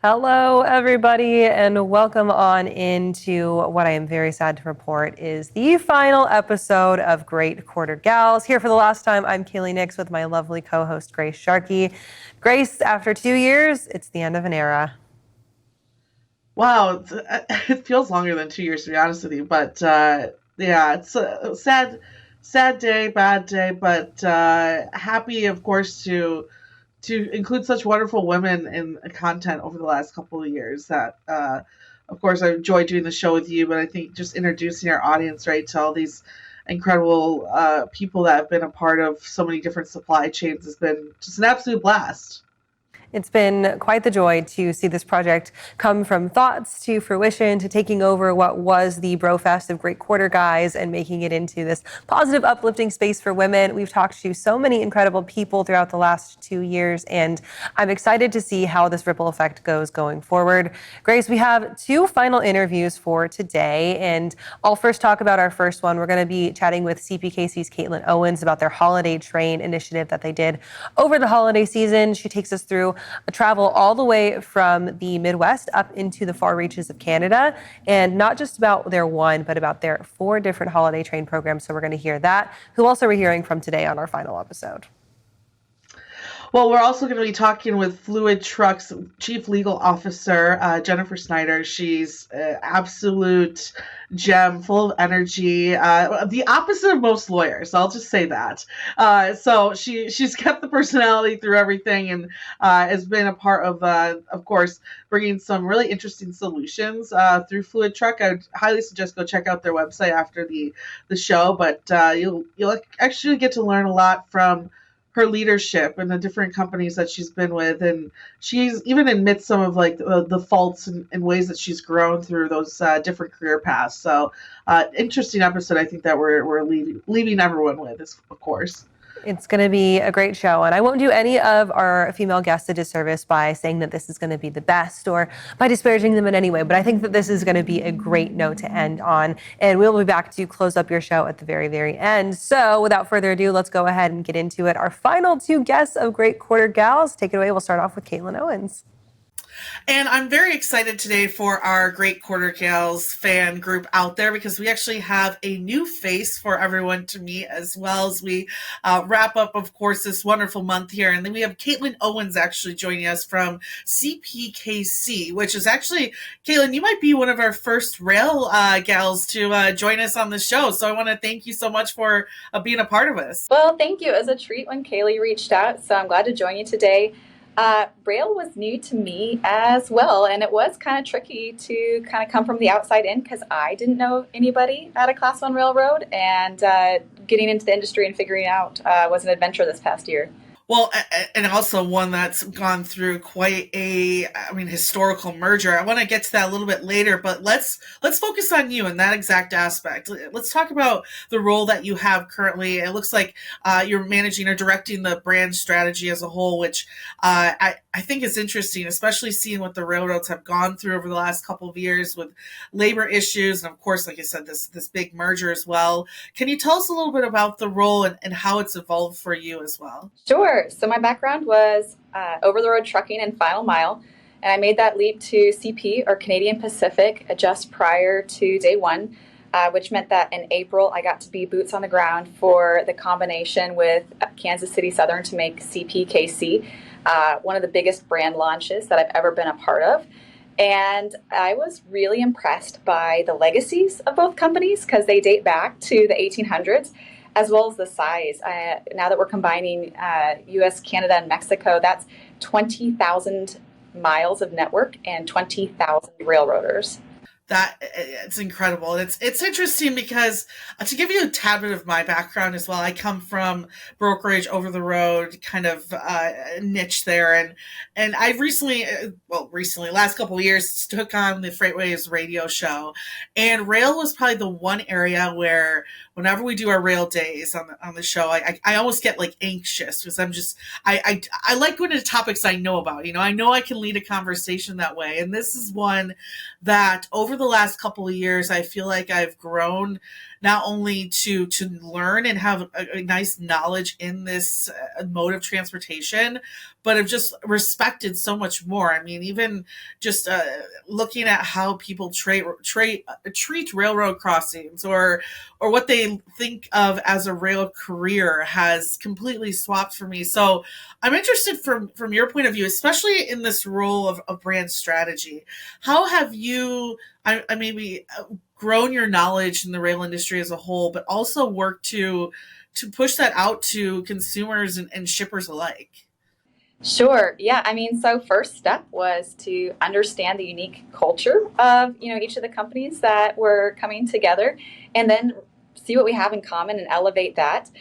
Hello, everybody, and welcome on into what I am very sad to report is the final episode of Great Quarter Gals. Here for the last time, I'm Kaylee Nix with my lovely co-host, Grace Sharkey. Grace, after 2 years, it's the end of an era. Wow, it feels longer than 2 years to be honest with you, but yeah, it's a sad day, bad day, but happy, of course, to include such wonderful women in content over the last couple of years. That, of course, I enjoy doing the show with you, but I think just introducing our audience right to all these incredible people that have been a part of so many different supply chains has been just an absolute blast. It's been quite the joy to see this project come from thoughts to fruition to taking over what was the Brofest of Great Quarter Guys and making it into this positive, uplifting space for women. We've talked to so many incredible people throughout the last 2 years, and I'm excited to see how this ripple effect goes going forward. Grace, we have 2 final interviews for today, and I'll first talk about our first one. We're going to be chatting with CPKC's Caitlin Owens about their holiday train initiative that they did over the holiday season. She takes us through a travel all the way from the Midwest up into the far reaches of Canada, and not just about their one, but about their 4 different holiday train programs. So we're going to hear that, who also we're hearing from today on our final episode. Well, we're also going to be talking with Fluid Truck's Chief Legal Officer, Jennifer Snyder. She's an absolute gem, full of energy, the opposite of most lawyers. I'll just say that. So she's kept the personality through everything and has been a part of course, bringing some really interesting solutions through Fluid Truck. I would highly suggest go check out their website after the show, but you'll actually get to learn a lot from her leadership and the different companies that she's been with, and she's even admits some of like the faults and ways that she's grown through those different career paths. So interesting episode. I think that we're leaving everyone with, is, of course. It's going to be a great show, and I won't do any of our female guests a disservice by saying that this is going to be the best or by disparaging them in any way, but I think that this is going to be a great note to end on, and we'll be back to close up your show at the very, very end. So without further ado, let's go ahead and get into it. Our final 2 guests of Great Quarter Gals. Take it away. We'll start off with Caitlin Owens. And I'm very excited today for our Great Quarter Gals fan group out there, because we actually have a new face for everyone to meet as well as we wrap up, of course, this wonderful month here. And then we have Caitlin Owens actually joining us from CPKC, which is actually, Caitlin, you might be one of our first rail gals to join us on the show. So I want to thank you so much for being a part of us. Well, thank you. It was a treat when Kaylee reached out, so I'm glad to join you today. Rail was new to me as well, and it was kind of tricky to kind of come from the outside in because I didn't know anybody at a Class 1 railroad, and getting into the industry and figuring out was an adventure this past year. Well, and also one that's gone through quite historical merger. I want to get to that a little bit later, but let's focus on you and that exact aspect. Let's talk about the role that you have currently. It looks like you're managing or directing the brand strategy as a whole, which I think is interesting, especially seeing what the railroads have gone through over the last couple of years with labor issues, and of course, like you said, this big merger as well. Can you tell us a little bit about the role and how it's evolved for you as well? Sure. So my background was over-the-road trucking and final mile, and I made that leap to CP, or Canadian Pacific, just prior to day one, which meant that in April I got to be boots on the ground for the combination with Kansas City Southern to make CPKC, one of the biggest brand launches that I've ever been a part of. And I was really impressed by the legacies of both companies because they date back to the 1800s, as well as the size. Now that we're combining U.S., Canada, and Mexico, that's 20,000 miles of network and 20,000 railroaders. That it's incredible. It's interesting because to give you a tad bit of my background as well, I come from brokerage, over the road kind of niche there, and I've recently, last couple of years, took on the FreightWaves radio show, and rail was probably the one area where whenever we do our rail days on the show, I almost get like anxious because I like going into topics I know about. I know I can lead a conversation that way, and this is one that over the last couple of years, I feel like I've grown not only to learn and have a nice knowledge in this mode of transportation, but have just respected so much more. I mean, even just looking at how people treat railroad crossings, or what they think of as a rail career, has completely swapped for me. So I'm interested from your point of view, especially in this role of brand strategy. How have you, I maybe grown your knowledge in the rail industry as a whole, but also worked to push that out to consumers and shippers alike? Sure. Yeah. I mean, so first step was to understand the unique culture of, each of the companies that were coming together, and then see what we have in common and elevate that.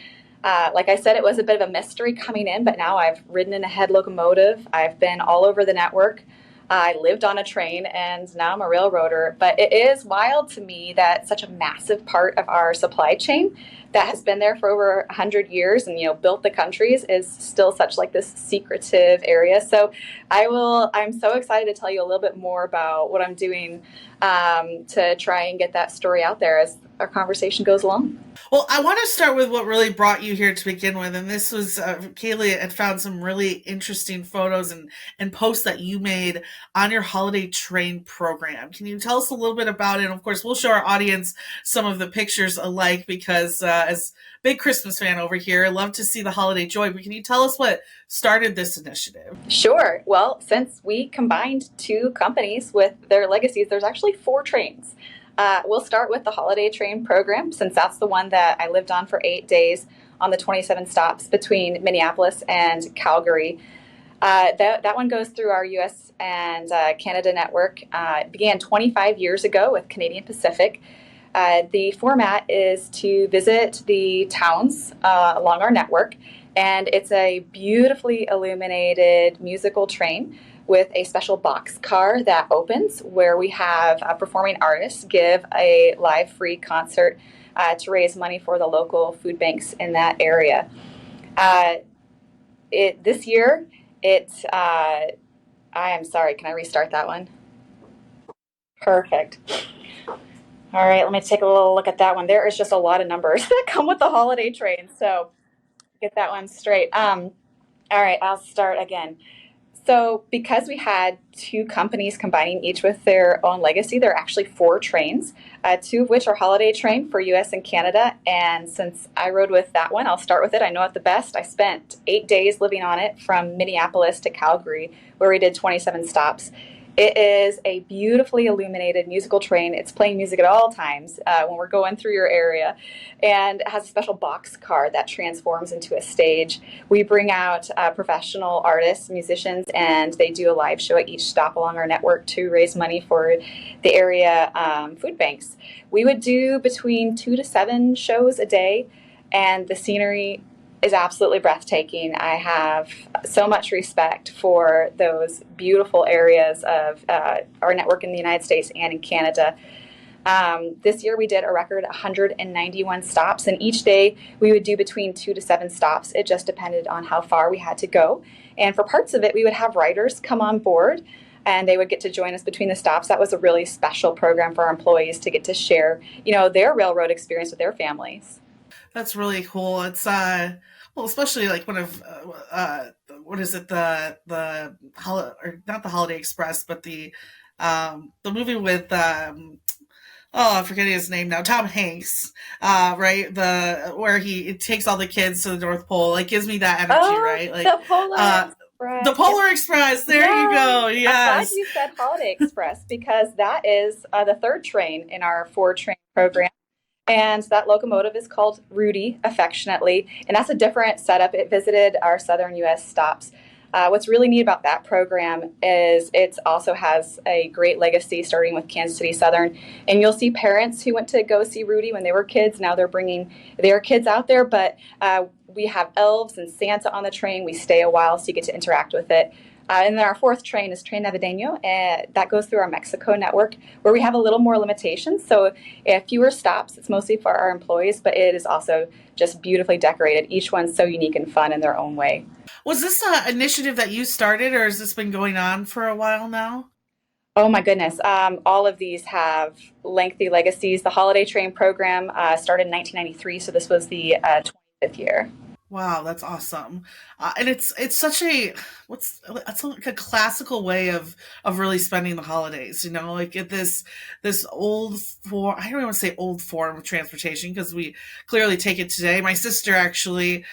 Like I said, it was a bit of a mystery coming in, but now I've ridden in a head locomotive. I've been all over the network. I lived on a train, and now I'm a railroader. But it is wild to me that such a massive part of our supply chain that has been there for over 100 years and built the countries is still such like this secretive area. So I'm so excited to tell you a little bit more about what I'm doing to try and get that story out there as our conversation goes along. Well, I want to start with what really brought you here to begin with. And this was Kaylee had found some really interesting photos and posts that you made on your holiday train program. Can you tell us a little bit about it? And of course, we'll show our audience some of the pictures alike, because as big Christmas fan over here, I love to see the holiday joy. But can you tell us what started this initiative? Sure. Well, since we combined two companies with their legacies, there's actually 4 trains. We'll start with the holiday train program, since that's the one that I lived on for 8 days on the 27 stops between Minneapolis and Calgary. That one goes through our U.S. and Canada network. It began 25 years ago with Canadian Pacific. The format is to visit the towns along our network, and it's a beautifully illuminated musical train with a special box car that opens, where we have performing artists give a live free concert to raise money for the local food banks in that area. This year, I am sorry, can I restart that one? Perfect. All right, let me take a little look at that one. There is just a lot of numbers that come with the holiday train, so get that one straight. All right, I'll start again. So because we had 2 companies combining each with their own legacy, there are actually 4 trains, 2 of which are holiday train for US and Canada. And since I rode with that one, I'll start with it. I know it the best. I spent 8 days living on it from Minneapolis to Calgary, where we did 27 stops. It is a beautifully illuminated musical train. It's playing music at all times when we're going through your area, and it has a special box car that transforms into a stage. We bring out professional artists, musicians, and they do a live show at each stop along our network to raise money for the area food banks. We would do between 2 to 7 shows a day, and the scenery is absolutely breathtaking. I have so much respect for those beautiful areas of our network in the United States and in Canada. This year we did a record 191 stops, and each day we would do between 2 to 7 stops. It just depended on how far we had to go. And for parts of it, we would have writers come on board, and they would get to join us between the stops. That was a really special program for our employees to get to share, their railroad experience with their families. That's really cool. It's well, especially like one of what is it, or not the Holiday Express, but the movie with I'm forgetting his name now, Tom Hanks, right? Where he takes all the kids to the North Pole. Like, gives me that energy, right? Like the Polar Express. The Polar Express. There you go. Yes. I'm glad you said Holiday Express, because that is the 3rd train in our 4-train program. And that locomotive is called Rudy, affectionately, and that's a different setup. It visited our southern U.S. stops. What's really neat about that program is it also has a great legacy, starting with Kansas City Southern. And you'll see parents who went to go see Rudy when they were kids. Now they're bringing their kids out there, but we have elves and Santa on the train. We stay a while so you get to interact with it. And then our 4th train is Tren Navideño, and that goes through our Mexico network, where we have a little more limitations. So fewer stops. It's mostly for our employees, but it is also just beautifully decorated. Each one's so unique and fun in their own way. Was this an initiative that you started, or has this been going on for a while now? Oh my goodness. All of these have lengthy legacies. The Holiday Train program started in 1993, so this was the 25th year. Wow, that's awesome. And it's such a it's like a classical way of really spending the holidays. You know, like at this old form. I don't even want to say old form of transportation because we clearly take it today. My sister actually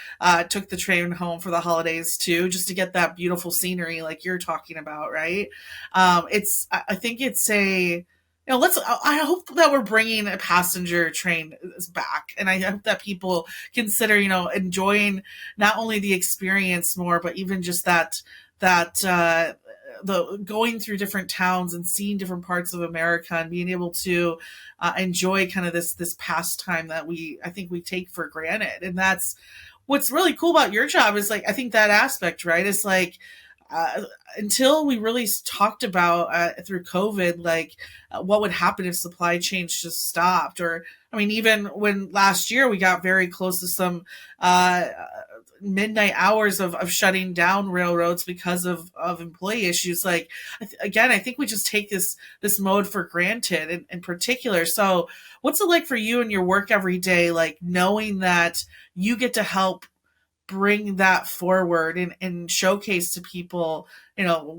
took the train home for the holidays too, just to get that beautiful scenery like you're talking about, right? I think it's a let's. I hope that we're bringing a passenger train back, and I hope that people consider, enjoying not only the experience more, but even just that the going through different towns and seeing different parts of America and being able to enjoy kind of this pastime that I think we take for granted. And that's what's really cool about your job is like I think that aspect, right? Is like uh, until we really talked about through COVID, like what would happen if supply chains just stopped, or I mean, even when last year we got very close to some uh, midnight hours of shutting down railroads because of employee issues. Like again, I think we just take this mode for granted in particular. So, what's it like for you in your work every day? Like knowing that you get to help bring that forward and showcase to people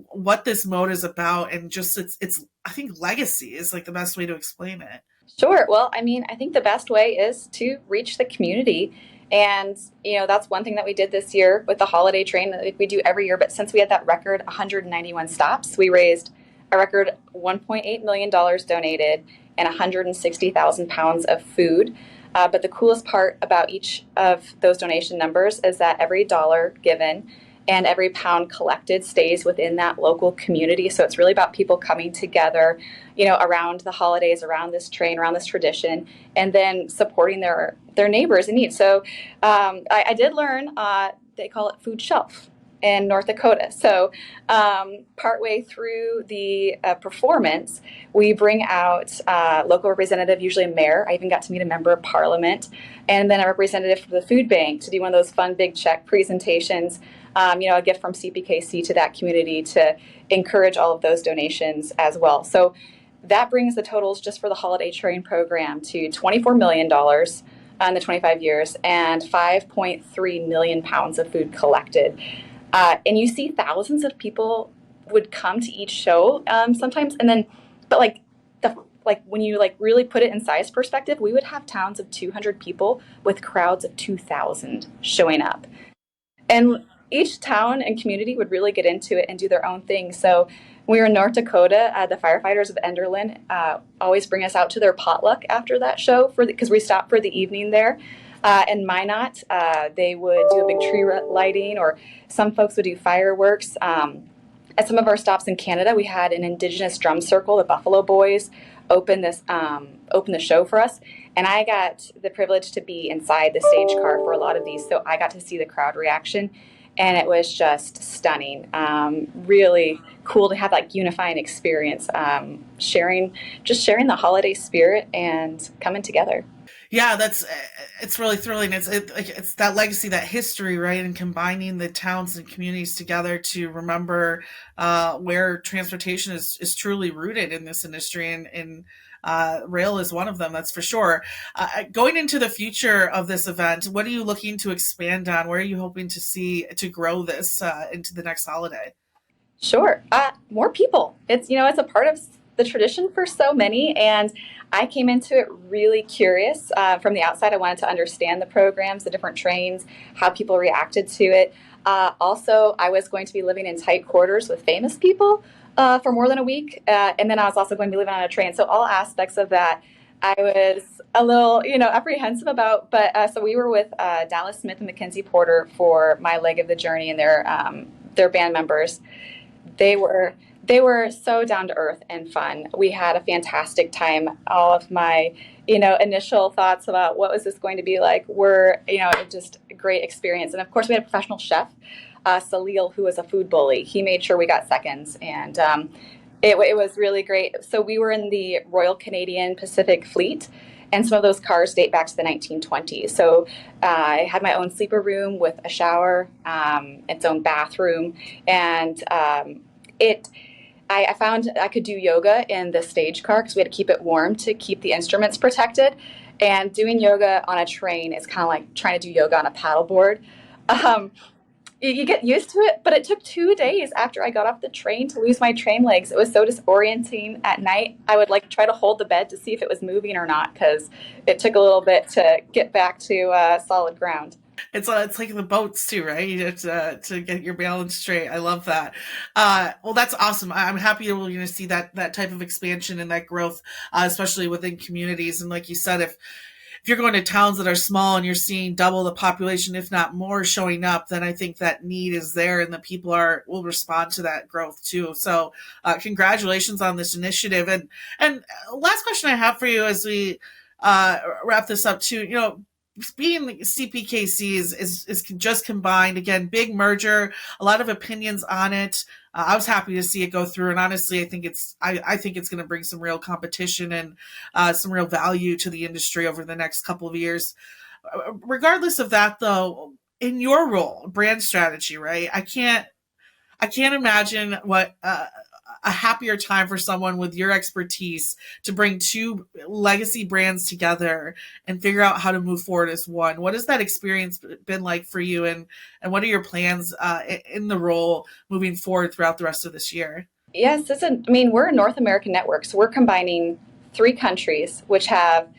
what this mode is about, and just it's I think legacy is like the best way to explain it. Sure. Well, I mean, I think the best way is to reach the community. And, that's one thing that we did this year with the holiday train that we do every year. But since we had that record 191 stops, we raised a record $1.8 million donated and 160,000 pounds of food. But the coolest part about each of those donation numbers is that every dollar given and every pound collected stays within that local community. So it's really about people coming together, around the holidays, around this train, around this tradition, and then supporting their neighbors in need. So I did learn they call it food shelf in North Dakota. So partway through the performance, we bring out local representative, usually a mayor. I even got to meet a member of parliament, and then a representative from the food bank to do one of those fun big check presentations. A gift from CPKC to that community to encourage all of those donations as well. So that brings the totals just for the holiday train program to $24 million in the 25 years and 5.3 million pounds of food collected. And you see thousands of people would come to each show sometimes, and then, but when you really put it in size perspective, we would have towns of 200 people with crowds of 2,000 showing up. And each town and community would really get into it and do their own thing. So when we were in North Dakota, the firefighters of Enderlin always bring us out to their potluck after that show because we stopped for the evening there. In Minot, they would do a big tree lighting, or some folks would do fireworks. At some of our stops in Canada, we had an Indigenous drum circle, the Buffalo Boys, open the show for us. And I got the privilege to be inside the stage car for a lot of these, so I got to see the crowd reaction, and it was just stunning. Really cool to have that unifying experience, sharing the holiday spirit and coming together. Yeah, it's really thrilling. It's that legacy, that history, right? And combining the towns and communities together to remember where transportation is truly rooted in this industry, and rail is one of them. That's for sure. Going into the future of this event, what are you looking to expand on? Where are you hoping to see to grow this into the next holiday? Sure. More people. It's a part of the tradition for so many, and I came into it really curious. From the outside, I wanted to understand the programs, the different trains, how people reacted to it. Also, I was going to be living in tight quarters with famous people for more than a week, and then I was also going to be living on a train. So all aspects of that, I was a little, apprehensive about. But so we were with Dallas Smith and Mackenzie Porter for my leg of the journey, and their band members. They were so down to earth and fun. We had a fantastic time. All of my, initial thoughts about what was this going to be like were, just a great experience. And of course, we had a professional chef, Salil, who was a food bully. He made sure we got seconds, and it was really great. So we were in the Royal Canadian Pacific Fleet, and some of those cars date back to the 1920s. So I had my own sleeper room with a shower, its own bathroom, and I found I could do yoga in the stage car because we had to keep it warm to keep the instruments protected. And doing yoga on a train is kind of like trying to do yoga on a paddleboard. Um, you get used to it, but it took 2 days after I got off the train to lose my train legs. It was so disorienting at night. I would like try to hold the bed to see if it was moving or not because it took a little bit to get back to solid ground. It's like the boats too, right? You have to get your balance straight. I love that. Well, that's awesome. I'm happy we're going to see that type of expansion and that growth, especially within communities. And like you said, if you're going to towns that are small and you're seeing double the population, if not more, showing up, then I think that need is there, and the people will respond to that growth too. So, congratulations on this initiative. And last question I have for you as we wrap this up too. Being CPKC is just combined again, big merger, a lot of opinions on it. I was happy to see it go through, and honestly, I think it's going to bring some real competition and some real value to the industry over the next couple of years. Regardless of that, though, in your role, brand strategy, right? I can't imagine what a happier time for someone with your expertise to bring two legacy brands together and figure out how to move forward as one. What has that experience been like for you, and what are your plans in the role moving forward throughout the rest of this year? Yes, we're a North American network, so we're combining 3 countries which have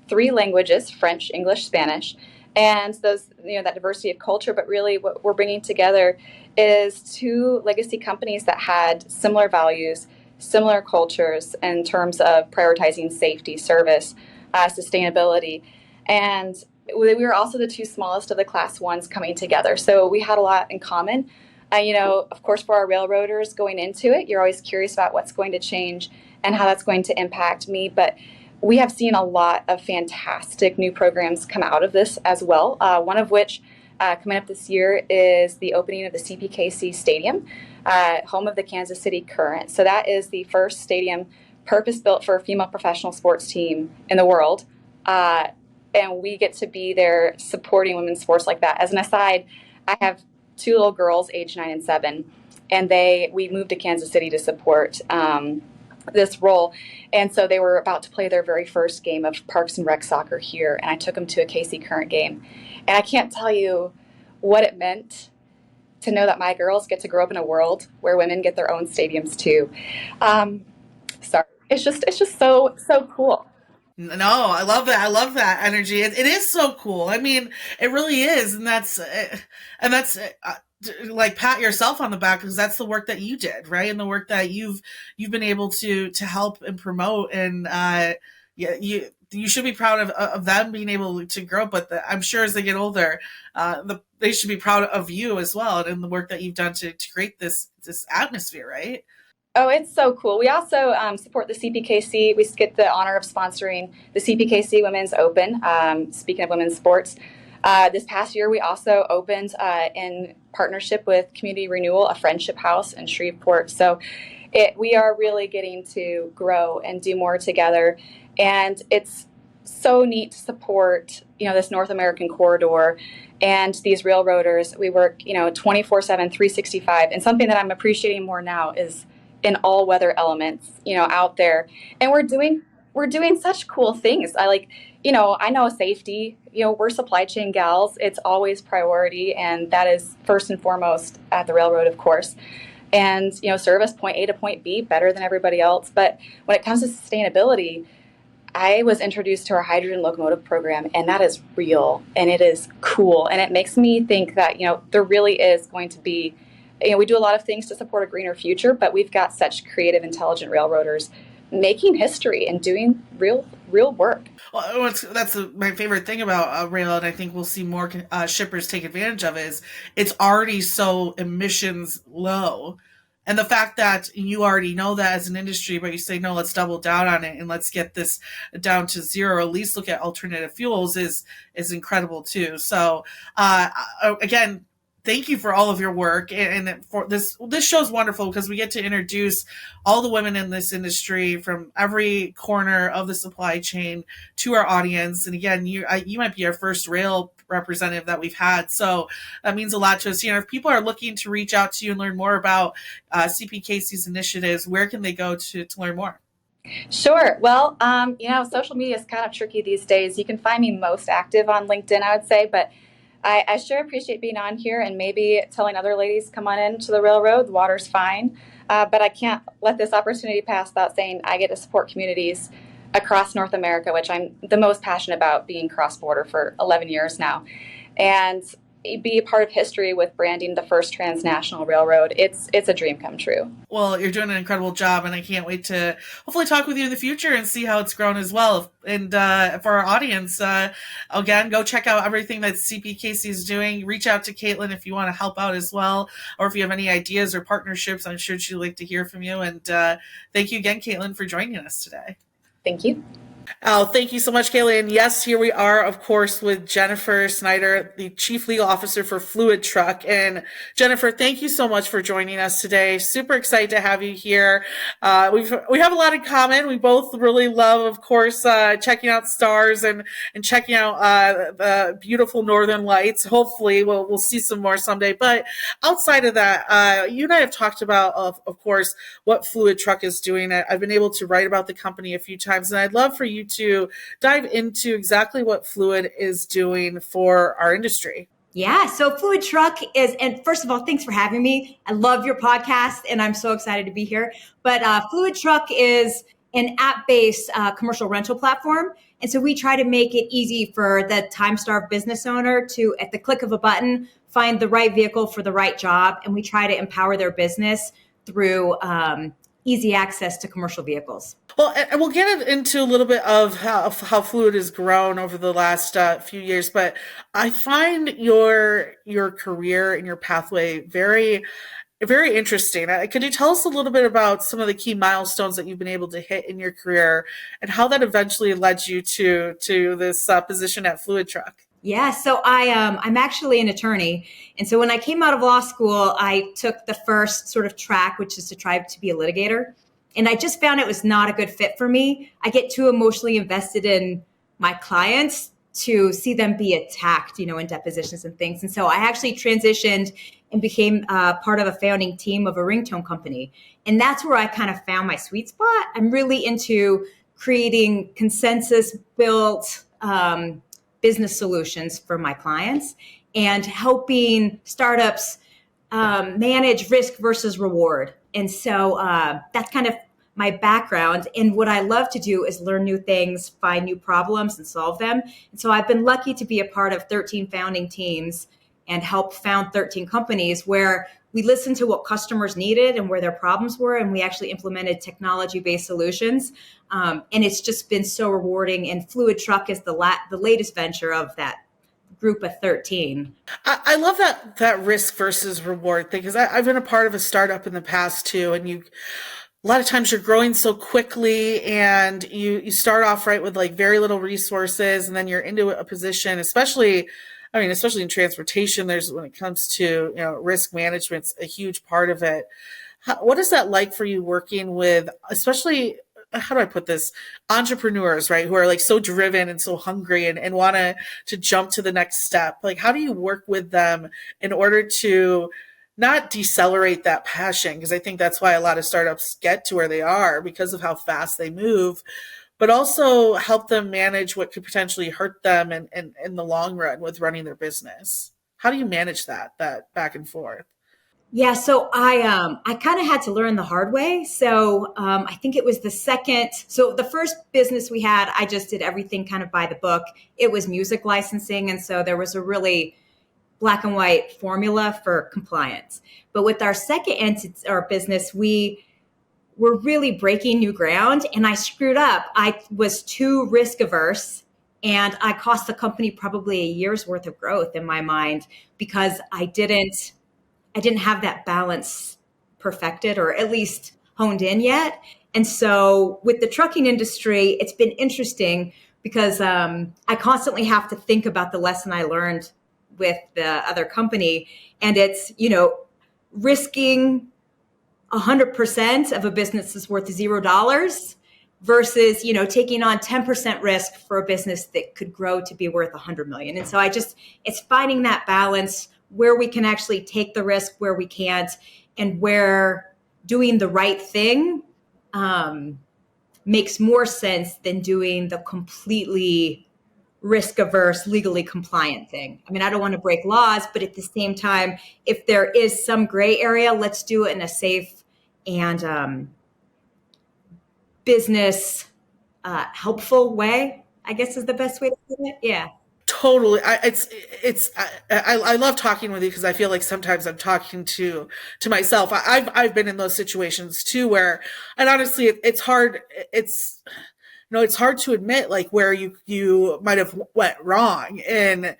3 languages: French, English, Spanish, and those, that diversity of culture. But really, what we're bringing together is 2 legacy companies that had similar values, similar cultures in terms of prioritizing safety, service, sustainability, and we were also the 2 smallest of the class ones coming together. So we had a lot in common. Of course, for our railroaders going into it, you're always curious about what's going to change and how that's going to impact me. But we have seen a lot of fantastic new programs come out of this as well. One of which coming up this year is the opening of the CPKC Stadium, home of the Kansas City Current. So that is the first stadium purpose-built for a female professional sports team in the world. And we get to be there supporting women's sports like that. As an aside, I have 2 little girls, age 9 and 7, and we moved to Kansas City to support this role. And so they were about to play their very first game of Parks and Rec soccer here, and I took them to a KC Current game. And I can't tell you what it meant to know that my girls get to grow up in a world where women get their own stadiums too. Sorry, it's just so cool. No, I love that. I love that energy. It is so cool. I mean, it really is, and that's like pat yourself on the back because that's the work that you did, right? And the work that you've been able to help and promote, and yeah, you should be proud of them being able to grow. But I'm sure as they get older, they should be proud of you as well and the work that you've done to create this atmosphere, right? Oh, it's so cool. We also support the CPKC. We get the honor of sponsoring the CPKC Women's Open. Speaking of women's sports, this past year we also opened in partnership with Community Renewal a friendship house in Shreveport. So we are really getting to grow and do more together. And it's so neat to support, this North American corridor and these railroaders. We work, 24/7, 365. And something that I'm appreciating more now is in all weather elements, out there. And we're doing such cool things. I know safety, we're supply chain gals. It's always priority. And that is first and foremost at the railroad, of course. And, service point A to point B better than everybody else. But when it comes to sustainability, I was introduced to our hydrogen locomotive program, and that is real and it is cool. And it makes me think that, there really is going to be, we do a lot of things to support a greener future, but we've got such creative, intelligent railroaders making history and doing real work. Well, that's my favorite thing about rail, and I think we'll see more shippers take advantage of it, is it's already so emissions low. And the fact that you already know that as an industry, but you say, no, let's double down on it and let's get this down to zero, or at least look at alternative fuels is incredible too. So again, thank you for all of your work, and for this show's wonderful because we get to introduce all the women in this industry from every corner of the supply chain to our audience. And again, you might be our first rail representative that we've had, so that means a lot to us. If people are looking to reach out to you and learn more about CPKC's initiatives, where can they go to learn more? Sure. Well, social media is kind of tricky these days. You can find me most active on LinkedIn, I would say, but I sure appreciate being on here and maybe telling other ladies, come on into the railroad, the water's fine. But I can't let this opportunity pass without saying I get to support communities across North America, which I'm the most passionate about, being cross-border for 11 years now. And be a part of history with branding the first transnational railroad. It's a dream come true. Well, you're doing an incredible job, and I can't wait to hopefully talk with you in the future and see how it's grown as well. And for our audience, again, go check out everything that CPKC is doing. Reach out to Caitlin if you want to help out as well, or if you have any ideas or partnerships. I'm sure she'd like to hear from you. And thank you again, Caitlin, for joining us today. Thank you. Oh, thank you so much, Kaylee. And yes, here we are, of course, with Jennifer Snyder, the Chief Legal Officer for Fluid Truck. And Jennifer, thank you so much for joining us today. Super excited to have you here. We have a lot in common. We both really love, of course, checking out stars and checking out the beautiful Northern Lights. Hopefully, we'll see some more someday. But outside of that, you and I have talked about, of course, what Fluid Truck is doing. I've been able to write about the company a few times, and I'd love for you to dive into exactly what Fluid is doing for our industry. Yeah, so Fluid Truck is, and first of all, thanks for having me. I love your podcast, and I'm so excited to be here. But Fluid Truck is an app-based commercial rental platform. And so we try to make it easy for the time-starved business owner to, at the click of a button, find the right vehicle for the right job. And we try to empower their business through easy access to commercial vehicles. Well, and we'll get into a little bit of how Fluid has grown over the last few years, but I find your career and your pathway very, very interesting. Could you tell us a little bit about some of the key milestones that you've been able to hit in your career and how that eventually led you to this position at Fluid Truck? Yeah, so I'm actually an attorney. And so when I came out of law school, I took the first sort of track, which is to try to be a litigator. And I just found it was not a good fit for me. I get too emotionally invested in my clients to see them be attacked, in depositions and things. And so I actually transitioned and became part of a founding team of a ringtone company. And that's where I kind of found my sweet spot. I'm really into creating consensus-built business solutions for my clients and helping startups manage risk versus reward. And so that's kind of my background. And what I love to do is learn new things, find new problems and solve them. And so I've been lucky to be a part of 13 founding teams and help found 13 companies where we listened to what customers needed and where their problems were. And we actually implemented technology-based solutions. And it's just been so rewarding. And Fluid Truck is the latest venture of that group of 13. I love that risk versus reward thing, because I've been a part of a startup in the past too. And a lot of times you're growing so quickly and you start off right with like very little resources, and then you're into a position, especially in transportation, when it comes to, risk management's a huge part of it. What is that like for you working with, especially, how do I put this, entrepreneurs, right, who are like so driven and so hungry and want to jump to the next step? Like, how do you work with them in order to not decelerate that passion? Because I think that's why a lot of startups get to where they are, because of how fast they move, but also help them manage what could potentially hurt them in the long run with running their business. How do you manage that back and forth? Yeah, so I kind of had to learn the hard way. So I think it was the first business we had, I just did everything kind of by the book. It was music licensing. And so there was a really black and white formula for compliance. But with our second entity, our business, we were really breaking new ground, and I screwed up. I was too risk averse, and I cost the company probably a year's worth of growth in my mind because I didn't have that balance perfected, or at least honed in yet. And so with the trucking industry, it's been interesting because I constantly have to think about the lesson I learned with the other company. And it's, risking 100% of a business is worth $0 versus, taking on 10% risk for a business that could grow to be worth 100 million. And so it's finding that balance where we can actually take the risk, where we can't, and where doing the right thing makes more sense than doing the completely risk averse, legally compliant thing. I mean, I don't want to break laws, but at the same time, if there is some gray area, let's do it in a safe and business helpful way, I guess is the best way to put it. Yeah. Totally. I love talking with you because I feel like sometimes I'm talking to myself. I've been in those situations too where, and honestly, it's hard. It's hard to admit like where you might have went wrong, and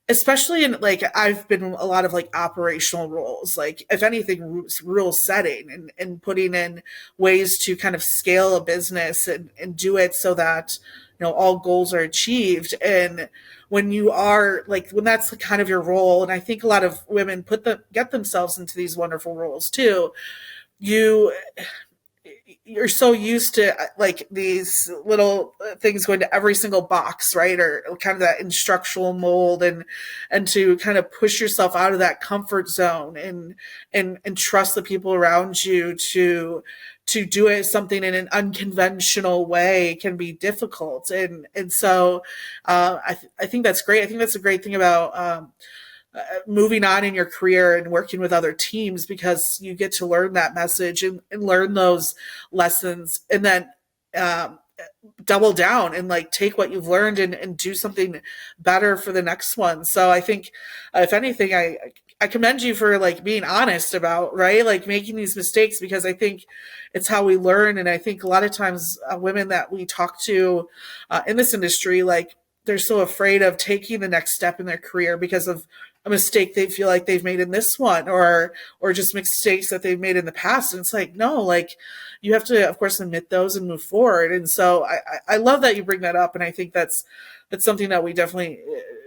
especially in like I've been in a lot of like operational roles, like if anything, rule setting and putting in ways to kind of scale a business and do it so that all goals are achieved. And when you are like when that's kind of your role, and I think a lot of women get themselves into these wonderful roles too, you you're so used to like these little things going to every single box, right? Or kind of that instructional mold, and to kind of push yourself out of that comfort zone and trust the people around you to do it something in an unconventional way can be difficult. And so I think that's great. I think that's a great thing about moving on in your career and working with other teams, because you get to learn that message and learn those lessons, and then um, double down and like take what you've learned and do something better for the next one. So I think if anything, I commend you for like being honest about, right, like making these mistakes, because I think it's how we learn. And I think a lot of times women that we talk to in this industry, like they're so afraid of taking the next step in their career because of a mistake they feel like they've made in this one, or just mistakes that they've made in the past. And it's like, no, like you have to, of course, admit those and move forward. And so I love that you bring that up. And I think that's something that we definitely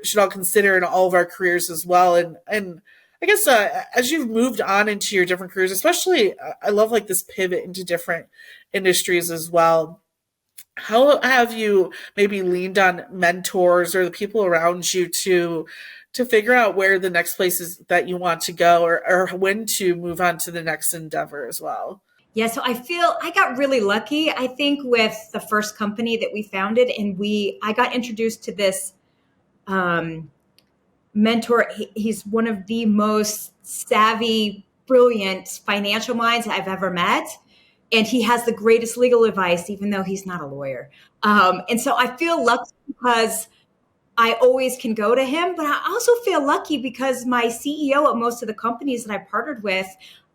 should all consider in all of our careers as well. And I guess as you've moved on into your different careers, especially, I love like this pivot into different industries as well. How have you maybe leaned on mentors or the people around you to figure out where the next place is that you want to go, or when to move on to the next endeavor as well? Yeah, so I feel I got really lucky, I think, with the first company that we founded, and I got introduced to this mentor. He's one of the most savvy, brilliant financial minds I've ever met. And he has the greatest legal advice, even though he's not a lawyer. And so I feel lucky because I always can go to him, but I also feel lucky because my CEO at most of the companies that I partnered with,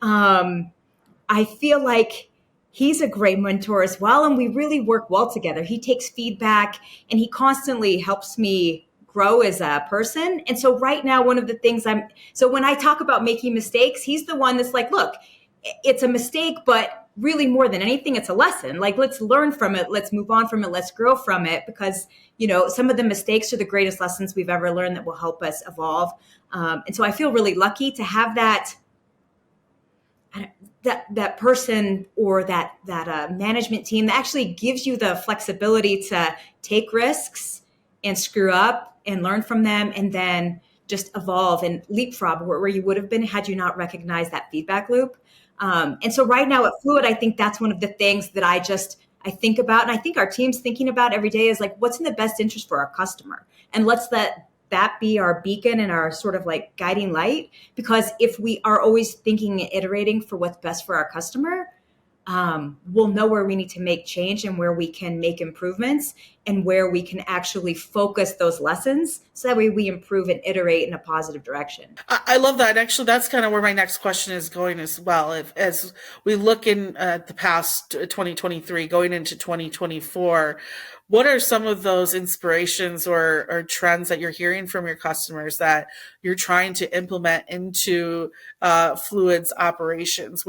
I feel like he's a great mentor as well. And we really work well together. He takes feedback and he constantly helps me grow as a person. And so right now, one of the things so when I talk about making mistakes, he's the one that's like, look, it's a mistake, but really more than anything, it's a lesson. Like, let's learn from it. Let's move on from it. Let's grow from it, because, some of the mistakes are the greatest lessons we've ever learned that will help us evolve. And so I feel really lucky to have that person or that management team that actually gives you the flexibility to take risks and screw up and learn from them, and then just evolve and leapfrog where you would have been had you not recognized that feedback loop. And so right now at Fluid, I think that's one of the things that I think about, and I think our team's thinking about every day, is like, what's in the best interest for our customer? And let's let that be our beacon and our sort of like guiding light. Because if we are always thinking and iterating for what's best for our customer, we'll know where we need to make change and where we can make improvements and where we can actually focus those lessons, so that way we improve and iterate in a positive direction. I love that. Actually, that's kind of where my next question is going as well. As we look in the past 2023, going into 2024, what are some of those inspirations or trends that you're hearing from your customers that you're trying to implement into Fluid's operations?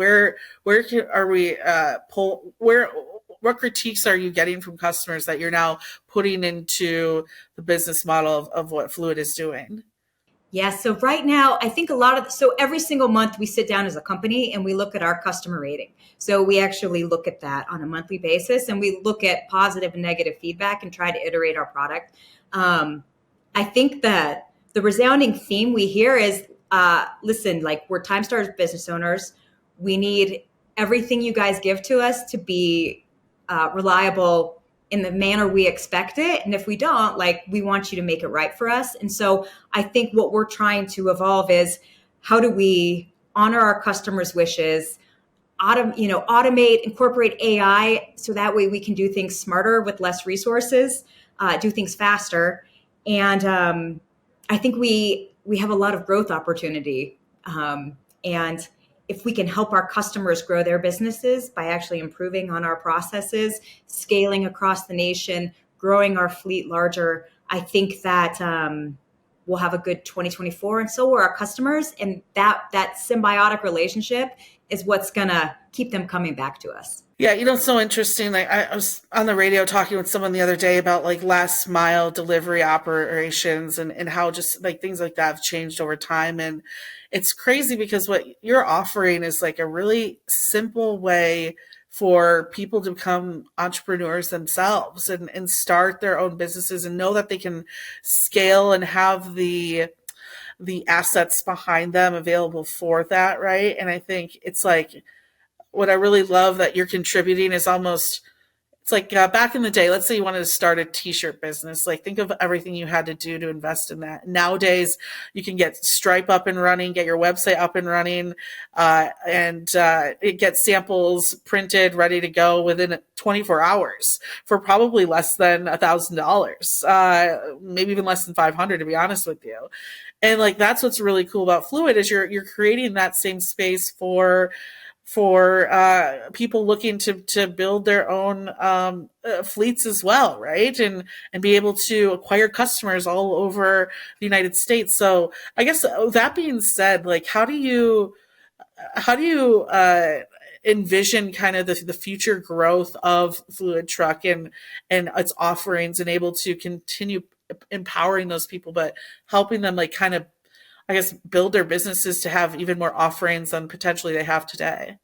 What critiques are you getting from customers that you're now putting into the business model of what Fluid is doing? Yeah. So right now, I think so every single month we sit down as a company and we look at our customer rating. So we actually look at that on a monthly basis, and we look at positive and negative feedback and try to iterate our product. I think that the resounding theme we hear is, listen, like, we're Timestar's business owners. We need everything you guys give to us to be reliable, in the manner we expect it. And if we don't, like, we want you to make it right for us. And so I think what we're trying to evolve is, how do we honor our customers' wishes, automate, incorporate AI, so that way we can do things smarter with less resources, do things faster. And I think we have a lot of growth opportunity. And if we can help our customers grow their businesses by actually improving on our processes, scaling across the nation, growing our fleet larger, I think that we'll have a good 2024, and so will our customers. And that symbiotic relationship is what's going to keep them coming back to us. Yeah, it's so interesting. Like, I was on the radio talking with someone the other day about like last mile delivery operations and how just like things like that have changed over time. And it's crazy because what you're offering is like a really simple way for people to become entrepreneurs themselves and start their own businesses and know that they can scale and have the assets behind them available for that, right? And I think it's like, what I really love that you're contributing is almost, it's like back in the day, let's say you wanted to start a t-shirt business, like think of everything you had to do to invest in that. Nowadays, you can get Stripe up and running, get your website up and running, and get samples printed, ready to go within 24 hours for probably less than $1,000, maybe even less than 500, to be honest with you. And like, that's what's really cool about Fluid is you're creating that same space for people looking to build their own fleets as well, right? And be able to acquire customers all over the United States. So I guess that being said, like, how do you envision kind of the future growth of Fluid Truck and its offerings, and able to continue empowering those people, but helping them like kind of, I guess, build their businesses to have even more offerings than potentially they have today?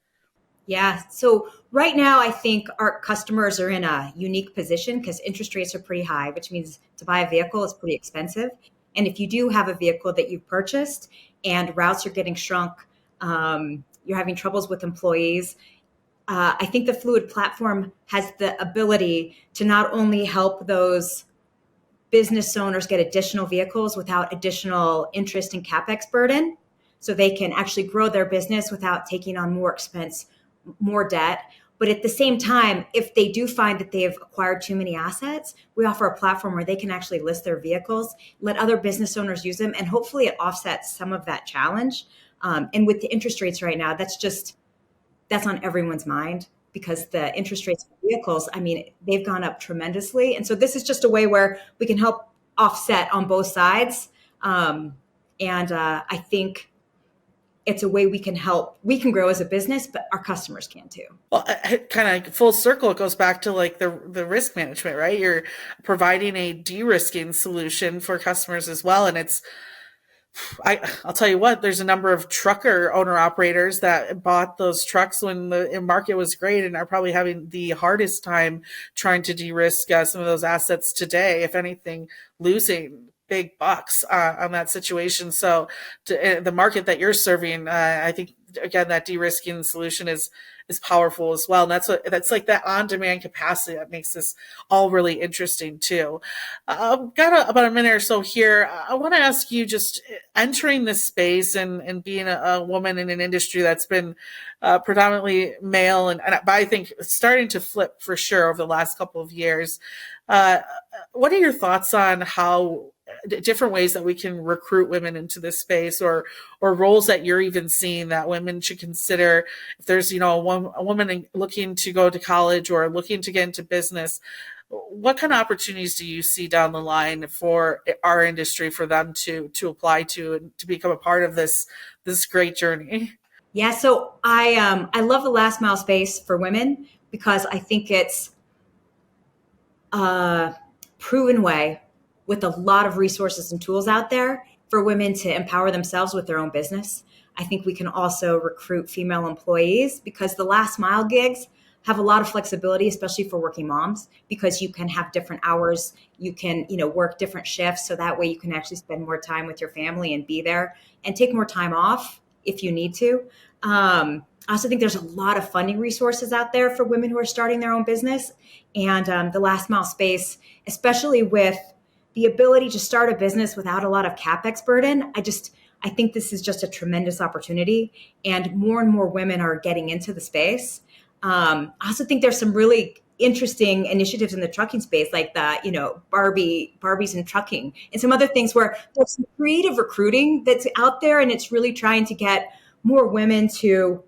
Yeah. So right now, I think our customers are in a unique position because interest rates are pretty high, which means to buy a vehicle is pretty expensive. And if you do have a vehicle that you've purchased and routes are getting shrunk, you're having troubles with employees, I think the Fluid platform has the ability to not only help those business owners get additional vehicles without additional interest and CapEx burden, so they can actually grow their business without taking on more expense, more debt. But at the same time, if they do find that they have acquired too many assets, we offer a platform where they can actually list their vehicles, let other business owners use them, and hopefully it offsets some of that challenge. And with the interest rates right now, that's on everyone's mind, because the interest rates for vehicles, I mean, they've gone up tremendously. And so this is just a way where we can help offset on both sides. And I think it's a way we can grow as a business, but our customers can too. Well, kind of full circle, it goes back to like the risk management, right? You're providing a de-risking solution for customers as well. And I'll tell you what, there's a number of trucker owner operators that bought those trucks when the market was great and are probably having the hardest time trying to de-risk some of those assets today, if anything, losing big bucks on that situation. So the market that you're serving, I think, again, that de-risking solution is powerful as well. And that's like that on-demand capacity that makes this all really interesting too. Got about a minute or so here. I want to ask you, just entering this space and being a woman in an industry that's been predominantly male, but I think starting to flip for sure over the last couple of years. What are your thoughts on how different ways that we can recruit women into this space, or roles that you're even seeing that women should consider if there's, a woman looking to go to college or looking to get into business? What kind of opportunities do you see down the line for our industry for them to apply to and to become a part of this great journey? Yeah, so I love the last mile space for women because I think it's a proven way, with a lot of resources and tools out there, for women to empower themselves with their own business. I think we can also recruit female employees because the last mile gigs have a lot of flexibility, especially for working moms, because you can have different hours, you can, work different shifts. So that way you can actually spend more time with your family and be there and take more time off if you need to. I also think there's a lot of funding resources out there for women who are starting their own business. And the last mile space, especially with the ability to start a business without a lot of CapEx burden, I think this is just a tremendous opportunity. And more women are getting into the space. I also think there's some really interesting initiatives in the trucking space, like the, Barbies in trucking and some other things where there's some creative recruiting that's out there. And it's really trying to get more women to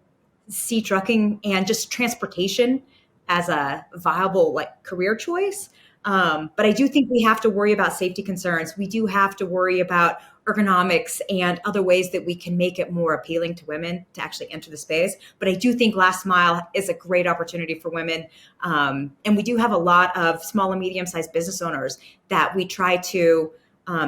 see trucking and just transportation as a viable career choice. But I do think we have to worry about safety concerns. We do have to worry about ergonomics and other ways that we can make it more appealing to women to actually enter the space. But I do think last mile is a great opportunity for women. And we do have a lot of small and medium-sized business owners that we try to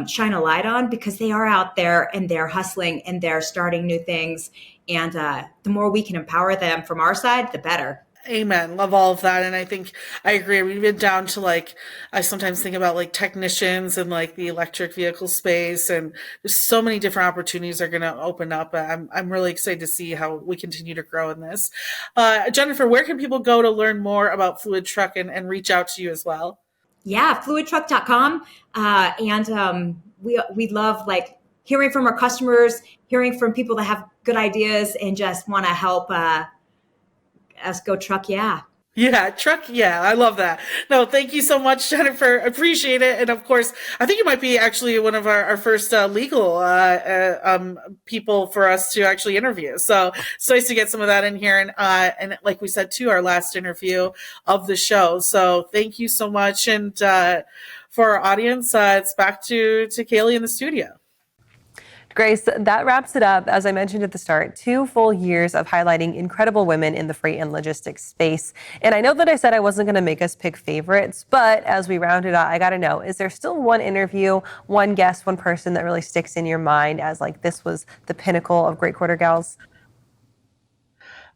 shine a light on, because they are out there and they're hustling and they're starting new things. And the more we can empower them from our side, the better. Amen. Love all of that. And I think I agree. We've been down to I sometimes think about technicians and the electric vehicle space, and there's so many different opportunities are going to open up. I'm really excited to see how we continue to grow in this. Jennifer, where can people go to learn more about Fluid Truck and reach out to you as well? Yeah, fluidtruck.com. And we love hearing from our customers, hearing from people that have good ideas and just want to help us go truck. Yeah. Yeah, truck. Yeah, I love that. No, thank you so much, Jennifer. Appreciate it. And of course, I think you might be actually one of our first legal people for us to actually interview. So it's nice to get some of that in here. And like we said, too, our last interview of the show. So thank you so much. And for our audience, it's back to Kaylee in the studio. Grace, that wraps it up. As I mentioned at the start, 2 full years of highlighting incredible women in the freight and logistics space. And I know that I said I wasn't going to make us pick favorites, but as we round it out, I got to know, is there still one interview, one guest, one person that really sticks in your mind as this was the pinnacle of Great Quarter Gals?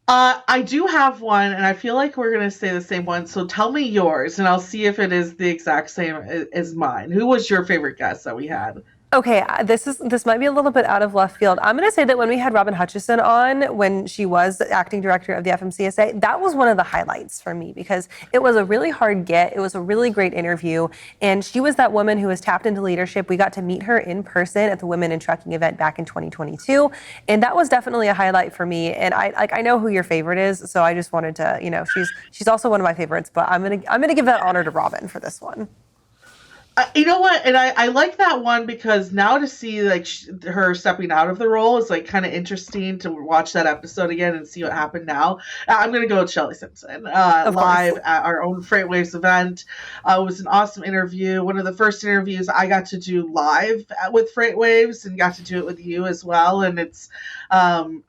I do have one, and I feel like we're going to say the same one. So tell me yours, and I'll see if it is the exact same as mine. Who was your favorite guest that we had? Okay, this might be a little bit out of left field. I'm going to say that when we had Robin Hutchison on, when she was the acting director of the FMCSA, that was one of the highlights for me, because it was a really hard get. It was a really great interview, and she was that woman who was tapped into leadership. We got to meet her in person at the Women in Trucking event back in 2022, and that was definitely a highlight for me. And I know who your favorite is, so I just wanted to, she's also one of my favorites, but I'm gonna give that honor to Robin for this one. You know what? And I like that one, because now to see her stepping out of the role is kind of interesting to watch that episode again and see what happened now. I'm going to go with Shelley Simpson live at our own FreightWaves event. It was an awesome interview. One of the first interviews I got to do live with FreightWaves, and got to do it with you as well. And it's an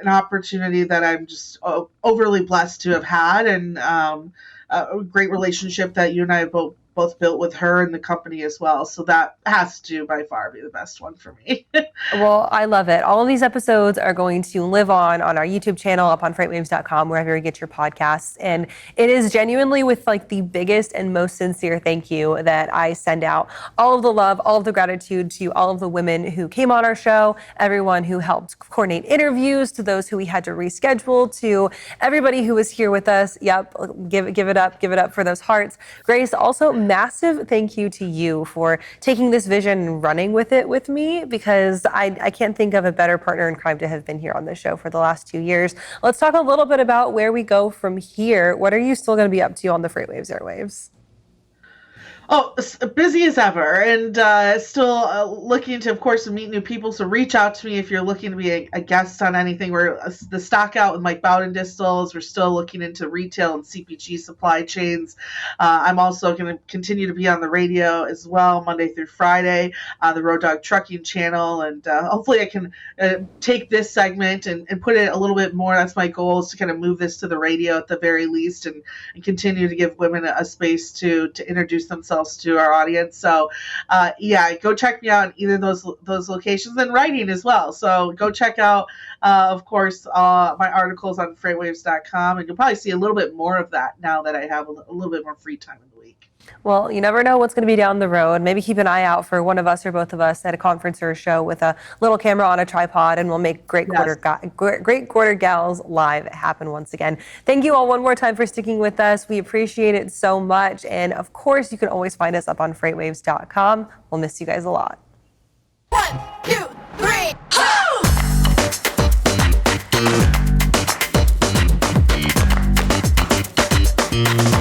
opportunity that I'm just overly blessed to have had, and a great relationship that you and I have both built with her and the company as well. So that has to by far be the best one for me. Well, I love it. All of these episodes are going to live on our YouTube channel, up on FreightWaves.com, wherever you get your podcasts. And it is genuinely with the biggest and most sincere thank you that I send out all of the love, all of the gratitude to all of the women who came on our show, everyone who helped coordinate interviews, to those who we had to reschedule, to everybody who was here with us. Yep, give it up for those hearts. Grace, also massive thank you to you for taking this vision and running with it with me, because I can't think of a better partner in crime to have been here on this show for the last 2 years. Let's talk a little bit about where we go from here. What are you still going to be up to on the FreightWaves airwaves? Oh, busy as ever, and still looking to, of course, meet new people. So reach out to me if you're looking to be a guest on anything. We're the stock out with Mike Bowden Distils. We're still looking into retail and CPG supply chains. I'm also going to continue to be on the radio as well, Monday through Friday, the Road Dog Trucking channel, and hopefully I can take this segment and put it a little bit more. That's my goal, is to kind of move this to the radio at the very least, and continue to give women a space to introduce themselves to our audience. So go check me out in either of those locations, and writing as well. So go check out of course my articles on freightwaves.com, and you'll probably see a little bit more of that now that I have a little bit more free time in the week. Well, you never know what's going to be down the road. Maybe keep an eye out for one of us or both of us at a conference or a show with a little camera on a tripod, and we'll make great quarter gals live happen once again. Thank you all one more time for sticking with us. We appreciate it so much. And of course, you can always find us up on FreightWaves.com. We'll miss you guys a lot. 1, 2, 3, ho!